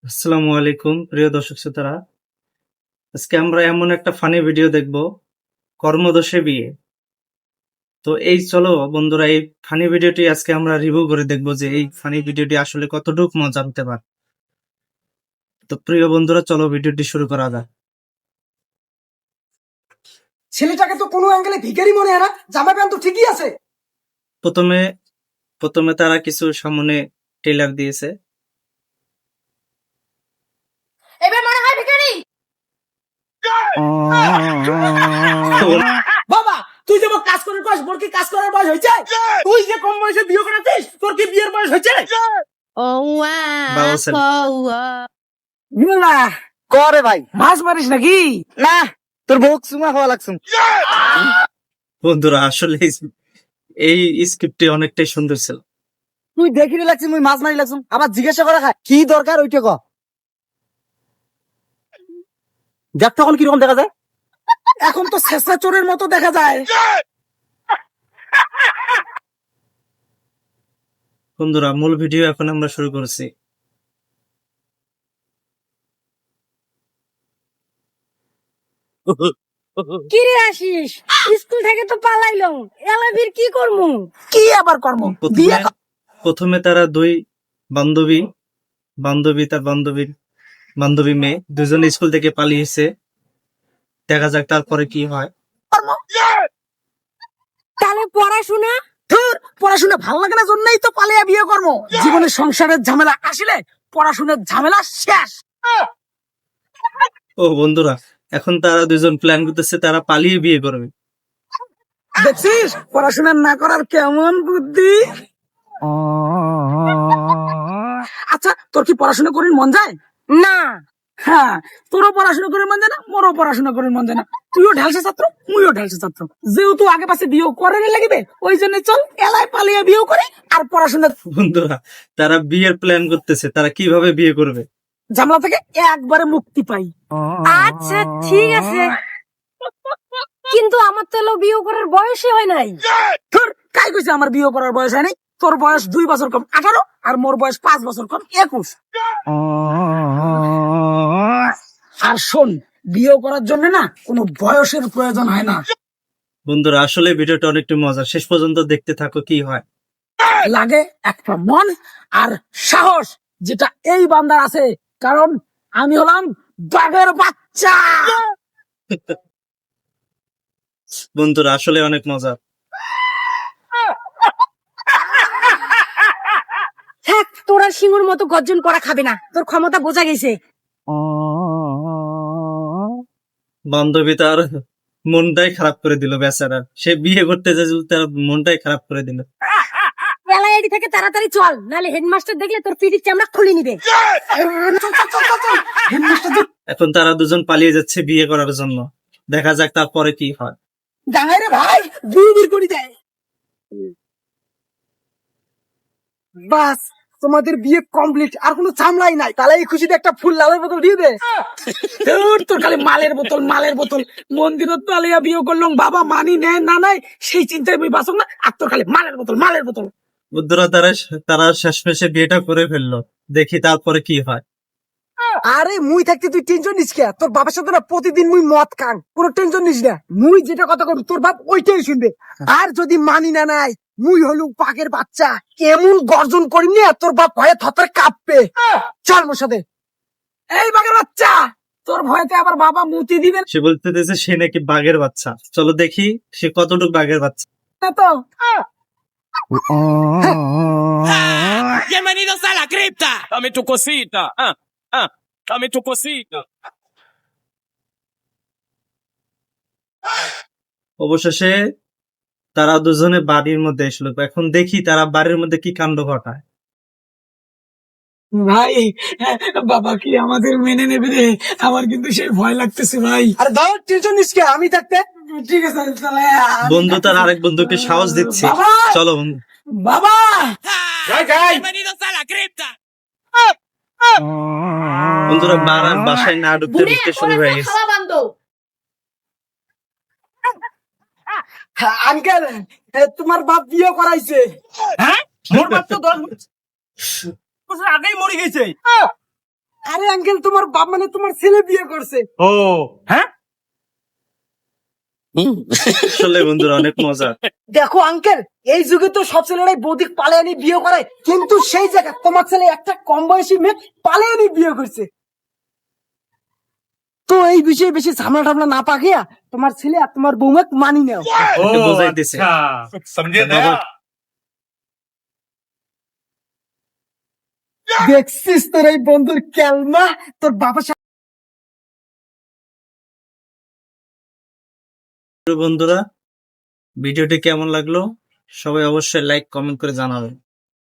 আসসালামু আলাইকুম প্রিয় দর্শক শ্রোতারা। আজকে আমরা এমন একটা ফানি ভিডিও দেখব, কর্মদোষে বিয়ে। তো এই চলো বন্ধুরা, এই ফানি ভিডিওটি আজকে আমরা রিভিউ করে দেখব যে এই ফানি ভিডিওটি আসলে কতটুকু মজা হতে পারে। তো প্রিয় বন্ধুরা, চলো ভিডিওটি শুরু করা যাক। ছেলেটাকে তো কোনো অ্যাঙ্গেলে ভিখারি মনে হয় না, জামা প্যান্ট তো ঠিকই আছে। প্রথমে প্রথমে তারা কিছু সামনে ট্রেলার দিয়েছে। এবার মনে হয় ভিখারি। বাবা, তুই যে কাজ করার বয়স, তোর কি কাজ করার বয়স হয়েছে? তুই যে কম বয়সে বিয়ে করেছিস, তোর কি বিয়ের বয়স হয়েছে? বাবা ছেলে। না করে ভাই, মাছ মারিস নাকি? না, তোর বউ চুমা খাওয়া লাগছে। বন্ধুরা আসলে এই স্ক্রিপ্টটি অনেকটাই সুন্দর ছিল। তুই দেখিলে লাগছিস মুই মাছ মারি লাগছুম, আবার জিজ্ঞাসা করা খায় কি দরকার ওইটা ক। দেখ তখন কিরকম দেখা যায়? এখন তো শেষা চোরের মতো দেখা যায়। বন্ধুরা, মূল ভিডিও এখন আমরা শুরু করছি। কি রে আসিস? স্কুল থেকে তো পালাইলো, এলাবির কি করমু? কি আবার কর্ম বিয়ে প্রথমে তারা দুই বান্ধবী বান্ধবী তার বান্ধবী মেয়ে দুজন স্কুল থেকে পালিয়েছে। দেখা যাক তারপরে কি হয়। কর্ম। তাহলে পড়াশোনা? ধুর, পড়াশোনা ভালো লাগে না জন্যই তো পালিয়ে বিয়ে কর্ম। জীবনে সংসারের ঝামেলা আসলে পড়াশোনার ঝামেলা শেষ। ও বন্ধুরা, এখন তারা দুজন প্ল্যান করতেছে তারা পালিয়ে বিয়ে করবে। দেখছিস পড়াশোনা না করার কেমন বুদ্ধি। আচ্ছা, তোর কি পড়াশোনা করার মন যায়? না। হ্যাঁ, তোরও পড়াশোনা করার মন যায় না, মোরও পড়াশোনা করার মন যায় না। তুইও ঢালছে ছাত্র, মুইও ঢালছে ছাত্র। যেহেতু আগে পাশে বিয়ে করার লাগবে, ওই জন্য চল এলাই পালিয়ে বিয়ে করে আর পড়াশোনা বন্ধুরা, তারা বিয়ের প্ল্যান করতেছে তারা কিভাবে বিয়ে করবে। ঝামেলা থেকে একবারে মুক্তি পাই। আচ্ছা ঠিক আছে, কিন্তু আমার তো এলো বিয়ে করার বয়সই হয় নাই। ধুর, কাই কইছে আমার বিয়ে করার বয়স হয় নাই? তোর বয়স 2 বছর কম 18, আর মোর বয়স 5 বছর কম 21। আর শোন, বিয়ে করার জন্য না কোনো বয়সের প্রয়োজন হয় না। বন্ধুরা, আসলে ভিডিওটা অনেকটা মজা, শেষ পর্যন্ত দেখতে থাকো কি হয়। লাগে একটা মন আর সাহস, যেটা এই বান্দার আছে, কারণ আমি হলাম বাঘের বাচ্চা। বন্ধুরা আসলে অনেক মজা। থাক, তোরা সিংহের মতো গর্জন করা খাবে না, তোর ক্ষমতা বোঝা গেছে। বান্ধবী তার মনটাই খারাপ করে দিল বেচারা, সে বিয়ে করতে যাচ্ছিল তার মনটাই খারাপ করে দিল। এলাইডি থেকে তাড়াতাড়ি চল, নালে হেডমাস্টার দেখলে তোর পিঠির চামড়া খুলে নিবে। এখন তারা দুজন পালিয়ে যাচ্ছে বিয়ে করার জন্য। দেখা যাক তারপরে কি হয়। দাঁড়ায় রে ভাই, বিয়ে করে দেয়। বাস, তোমাদের বিয়ে কমপ্লিট, আর কোনো ঝামেলাই নাই। তাহলে এই খুশিতে একটা ফুল লালের বোতল দিয়ে দে। ধুর, তোর খালি মালের বোতল মালের বোতল। মন্দিরত পালিয়া বিয়ে করলাম, বাবা মানি নেয় না নাই সেই চিন্তায় আমি বাঁচক না, আর তোর খালি মালের বোতল মালের বোতল। বন্ধুরা, তারা শেষমেশে বিয়েটা করে ফেললো। দেখি তারপরে কি হয়। আরে মুই থাকতে তুই টেনশন নিস কে? তোর বাবার সাথে না প্রতিদিন মুই মদ খান, কোনো টেনশন নিস না। মুই যেটা কথা করবো তোর বাপ ওইটাই শুনবে। আর যদি মানি না নাই, মুই হলু পাকের বাচ্চা, এমন গর্জন করিনি তোর বাপ ভয়ে থরথর কাঁপবে। চল মোর সাথে। এই বাঘের বাচ্চা, তোর ভয়তে আবার বাবা মুতি দিবেন সে বলতে দিয়েছে সে নাকি বাঘের বাচ্চা। চলো দেখি সে কতটুকু বাঘের বাচ্চা। না তো। Bienvenidos a la cripta. Dame tu cosita. Dame tu cosita. অবশেষে তারা দুজনে বাড়ির মধ্যে এসলো। এখন দেখি তারা বাড়ির মধ্যে কি কাণ্ড ঘটায়। ভাই, বাবা কি আমাদের মেনে নেবে রে? আমার কিন্তু সেই ভয় লাগতেছে ভাই। আরে দাও, টেনশন নিস কে, আমি থাকতে। ঠিক আছে তাহলে বন্ধু তার আরেক বন্ধুকে সাহস দিচ্ছে। বাবা! চলো বন্ধু। বাবা। Bienvenidos a la cripta. বন্ধুরা বাসায় না ঢুকতে ঢুকতে শুরু হয়ে গেছে। খাওয়া বান্ধ। আঙ্কেল, তোমার বাপ বিয়ে করাইছে। হ্যাঁ, মোর বাপ তো 10 বছর আগেই মরে গেছে। আরে আঙ্কেল তোমার বাপ মানে তোমার ছেলে বিয়ে করছে। ও হ্যাঁ আসলে বন্ধুরা অনেক মজা। দেখো আঙ্কেল, এই যুগে তো সব ছেলেরাই বৌদিক পালিয়ে আনি বিয়ে করে, কিন্তু সেই জায়গায় তোমার ছেলে একটা কম বয়সী মেয়ে পালিয়ে আনি বিয়ে করছে। তো এই বিষয়ে বেশি ঝামেলা টামলা না পাকিয়া তোমার ছেলে আর তোমার বৌমাক মানি নাও। ওকে বোঝাইতেছে। समझे बाबा। দেখছিস তোর এই বন্ধুর ক্যালমা, তোর বাবার সাথে বন্ধুরা ভিডিওটি কেমন লাগলো সবাই অবশ্যই লাইক কমেন্ট করে জানাবেন।